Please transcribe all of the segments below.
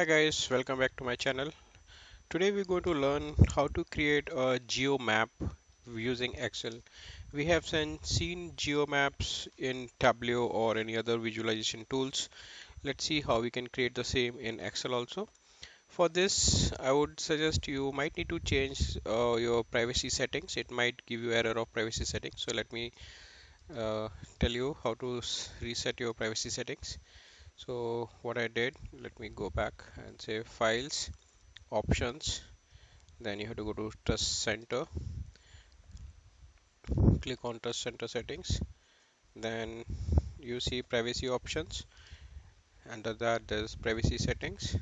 Hi guys, welcome back to my channel. Today we're going to learn how to create a GeoMap using Excel. We have seen GeoMaps in Tableau or any other visualization tools. Let's see how we can create the same in Excel also. For this, I would suggest you might need to change your privacy settings. It might give you error of privacy settings. So let me uh, tell you how to reset your privacy settings. So what I did, let me go back and say files, options, then you have to go to trust center, click on trust center settings, then you see privacy options. Under that there's privacy settings.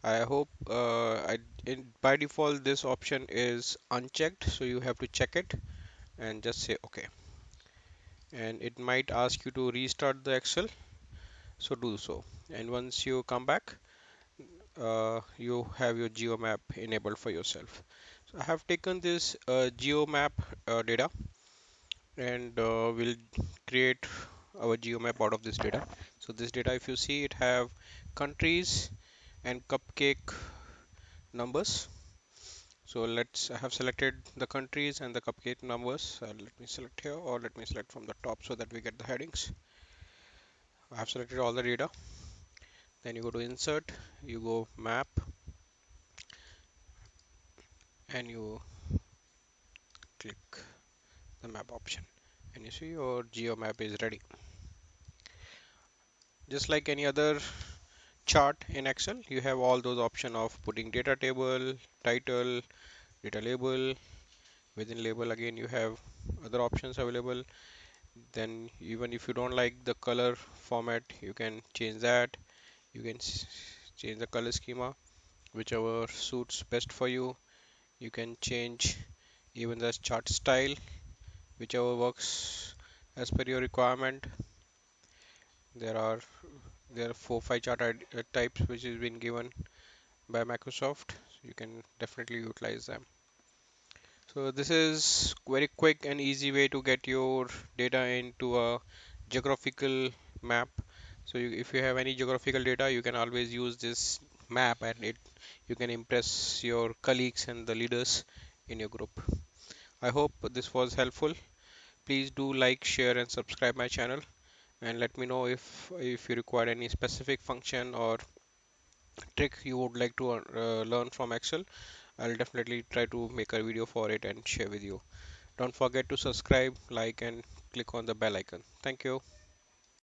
I hope by default this option is unchecked, so you have to check it and just say okay, and it might ask you to restart the Excel, so do so. And once you come back, you have your GeoMap enabled for yourself. So I have taken this GeoMap data, and we'll create our GeoMap out of this data. So this data, if you see, it have countries and cupcake numbers. So I have selected the countries and the cupcake numbers. Let me select here, or let me select from the top so that we get the headings. I have selected all the data. Then you go to insert, you go map, and you click the map option, and you see your GeoMap is ready. Just like any other chart in Excel, you have all those options of putting data table, title, data label. Within label again you have other options available. Then even if you don't like the color format, you can change that. You can change the color schema, whichever suits best for you. You can change even the chart style, whichever works as per your requirement. There are there are 4 5 chart types which has been given by Microsoft. So you can definitely utilize them. So this is very quick and easy way to get your data into a geographical map. So if you have any geographical data, you can always use this map, and you can impress your colleagues and the leaders in your group. I hope this was helpful. Please do like, share, and subscribe my channel, and let me know if you require any specific function or trick you would like to learn from Excel. I'll definitely try to make a video for it and share with you. Don't forget to subscribe, like, and click on the bell icon. Thank you.